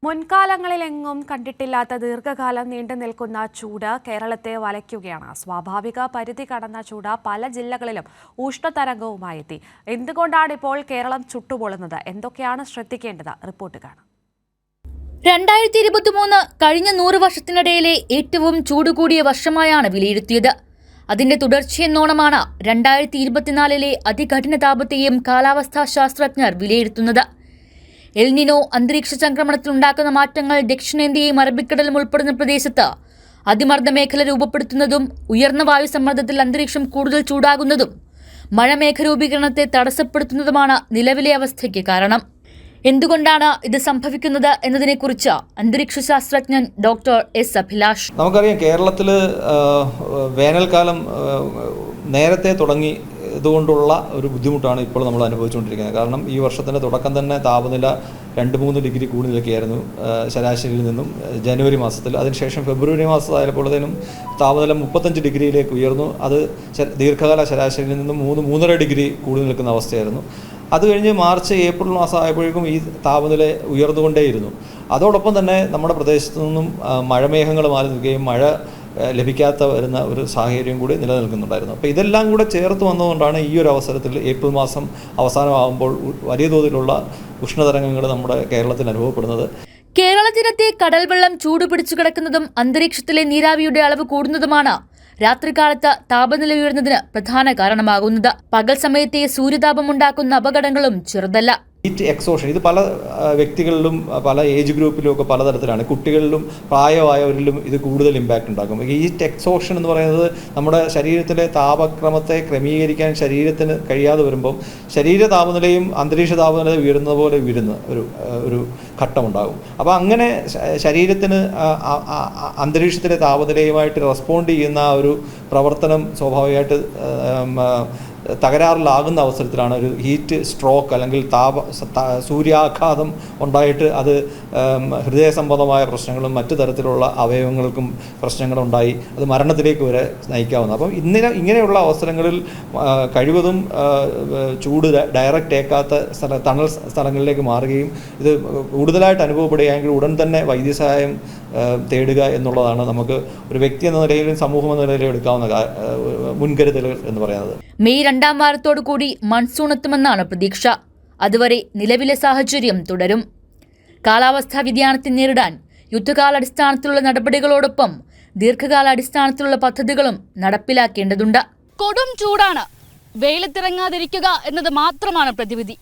മുൻകാലങ്ങളിലെങ്ങും കണ്ടിട്ടില്ലാത്ത ദീർഘകാലം നീണ്ടു നിൽക്കുന്ന ചൂട് കേരളത്തെ വലയ്ക്കുകയാണ്. സ്വാഭാവിക പരിധി കടന്ന ചൂട് പല ജില്ലകളിലും ഉഷ്ണതരംഗവുമായി എത്തി. എന്തുകൊണ്ടാണ് ഇപ്പോൾ കേരളം ചുട്ടുപൊള്ളുന്നത്? എന്തൊക്കെയാണ് ശ്രദ്ധിക്കേണ്ടത്? റിപ്പോർട്ട് കാണാം. 2023 കഴിഞ്ഞ 100 വർഷത്തിനിടയിലെ ഏറ്റവും ചൂടുകൂടിയ വർഷമായാണ് വിലയിരുത്തിയത്. അതിന്റെ തുടർച്ചയെന്നോണമാണ് 2024 അതികഠിന താപത്തെയും കാലാവസ്ഥാ ശാസ്ത്രജ്ഞർ വിലയിരുത്തുന്നത്. എൽനിനോ അന്തരീക്ഷ സംക്രമണത്തിലുണ്ടാക്കുന്ന മാറ്റങ്ങൾ ദക്ഷിണേന്ത്യയും അറബിക്കടലും ഉൾപ്പെടുന്ന പ്രദേശത്ത് അതിമർദ്ദ മേഖല രൂപപ്പെടുത്തുന്നതും ഉയർന്ന വായുസമ്മർദ്ദത്തിൽ അന്തരീക്ഷം കൂടുതൽ ചൂടാകുന്നതും മഴമേഘ രൂപീകരണത്തെ തടസ്സപ്പെടുത്തുന്നതുമാണ് നിലവിലെ അവസ്ഥയ്ക്ക് കാരണം. എന്തുകൊണ്ടാണ് ഇത് സംഭവിക്കുന്നത് എന്നതിനെക്കുറിച്ച് അന്തരീക്ഷ ശാസ്ത്രജ്ഞൻ ഡോക്ടർ എസ് അഭിലാഷ്. നമുക്കറിയാം, കേരളത്തിൽ വേനൽക്കാലം നേരത്തെ തുടങ്ങി ഇതുകൊണ്ടുള്ള ഒരു ബുദ്ധിമുട്ടാണ് ഇപ്പോൾ നമ്മൾ അനുഭവിച്ചുകൊണ്ടിരിക്കുന്നത്. കാരണം ഈ വർഷത്തിൻ്റെ തുടക്കം തന്നെ താപനില 2-3 ഡിഗ്രി കൂടി നിൽക്കുകയായിരുന്നു ശരാശരിയിൽ നിന്നും ജനുവരി മാസത്തിൽ. അതിനുശേഷം ഫെബ്രുവരി മാസമായപ്പോഴത്തേനും താപനില 35 ഡിഗ്രിയിലേക്ക് ഉയർന്നു. അത് ദീർഘകാല ശരാശരിയിൽ നിന്നും 3-3.5 ഡിഗ്രി കൂടി നിൽക്കുന്ന അവസ്ഥയായിരുന്നു. അത് കഴിഞ്ഞ് മാർച്ച് ഏപ്രിൽ മാസം ആയപ്പോഴേക്കും ഈ താപനില ഉയർന്നുകൊണ്ടേയിരുന്നു. അതോടൊപ്പം തന്നെ നമ്മുടെ പ്രദേശത്തു നിന്നും മഴമേഘങ്ങൾ മാറി നിൽക്കുകയും മഴ ലഭിക്കാത്ത വരുന്ന ഒരു സാഹചര്യം കൂടി നിലനിൽക്കുന്നുണ്ടായിരുന്നു. അപ്പോൾ ഇതെല്ലാം കൂടെ ചേർത്ത് വന്നതുകൊണ്ടാണ് ഈ ഒരു അവസരത്തിൽ ഏപ്രിൽ മാസം അവസാനമാകുമ്പോൾ വലിയ തോതിലുള്ള ഉഷ്ണതരംഗങ്ങൾ നമ്മുടെ കേരളത്തിൽ അനുഭവപ്പെടുന്നത്. കേരള തീരത്തെ കടൽ വെള്ളം ചൂടുപിടിച്ചു കിടക്കുന്നതും അന്തരീക്ഷത്തിലെ നീരാവിയുടെ അളവ് കൂടുന്നതുമാണ് രാത്രികാലത്ത് താപനില ഉയരുന്നതിന് പ്രധാന കാരണമാകുന്നത്. പകൽ സമയത്തെ സൂര്യതാപം ഉണ്ടാക്കുന്ന അപകടങ്ങളും ചെറുതല്ല. ഹീറ്റ് എക്സോഷൻ ഇത് പല വ്യക്തികളിലും പല ഏജ് ഗ്രൂപ്പിലും ഒക്കെ പലതരത്തിലാണ്. കുട്ടികളിലും പ്രായമായവരിലും ഇത് കൂടുതൽ ഇമ്പാക്റ്റ് ഉണ്ടാക്കും. ഹീറ്റ് എക്സോഷൻ എന്ന് പറയുന്നത് നമ്മുടെ ശരീരത്തിലെ താപക്രമത്തെ ക്രമീകരിക്കാൻ ശരീരത്തിന് കഴിയാതെ വരുമ്പം ശരീര താപനിലയും അന്തരീക്ഷ താപനില ഉയരുന്നത് പോലെ ഉയരുന്ന ഒരു ഘട്ടമുണ്ടാകും. അപ്പോൾ അങ്ങനെ ശരീരത്തിന് അന്തരീക്ഷത്തിലെ താപനിലയുമായിട്ട് റെസ്പോണ്ട് ചെയ്യുന്ന ഒരു പ്രവർത്തനം സ്വാഭാവികമായിട്ട് തകരാറിലാകുന്ന അവസരത്തിലാണ് ഒരു ഹീറ്റ് സ്ട്രോക്ക് അല്ലെങ്കിൽ സൂര്യാഘാതം ഉണ്ടായിട്ട് അത് ഹൃദയ സംബന്ധമായ പ്രശ്നങ്ങളും മറ്റു തരത്തിലുള്ള അവയവങ്ങൾക്കും പ്രശ്നങ്ങളുണ്ടായി അത് മരണത്തിലേക്ക് വരെ നയിക്കാവുന്നത്. അപ്പം ഇങ്ങനെയുള്ള അവസരങ്ങളിൽ കഴിവതും ചൂട് ഡയറക്റ്റ് ഏക്കാത്ത തണൽ സ്ഥലങ്ങളിലേക്ക് മാറുകയും ഇത് കൂടുതലായിട്ട് അനുഭവപ്പെടുകയാണെങ്കിൽ ഉടൻ തന്നെ വൈദ്യസഹായം തേടുക എന്നുള്ളതാണ് നമുക്ക് ഒരു വ്യക്തി എന്ന നിലയിലും സമൂഹം എന്ന നിലയിലും എടുക്കാവുന്ന മുൻകരുതലുകൾ എന്ന് പറയുന്നത്. മെയ് 2ാം വാരത്തോടു കൂടി മൺസൂൺ എത്തുമെന്നാണ് പ്രതീക്ഷ. അതുവരെ നിലവിലെ സാഹചര്യം തുടരും. കാലാവസ്ഥാ വ്യതിയാനത്തെ നേരിടാൻ യുദ്ധകാലാടിസ്ഥാനത്തിലുള്ള നടപടികളോടൊപ്പം ദീർഘകാലാടിസ്ഥാനത്തിലുള്ള പദ്ധതികളും നടപ്പിലാക്കേണ്ടതുണ്ട്. കൊടും ചൂടാണ്, വെയിലത്തിറങ്ങാതിരിക്കുക എന്നത് മാത്രമാണ് പ്രതിവിധി.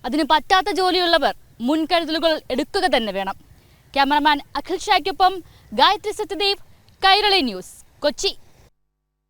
അതിന് പറ്റാത്ത ജോലിയുള്ളവർ മുൻകരുതലുകൾ എടുക്കുക തന്നെ വേണം. ക്യാമറമാൻ അഖിൽ ഷായ്ക്കൊപ്പം ഗായത്രി സത്യദേവ്, കൈരളി ന്യൂസ്, കൊച്ചി.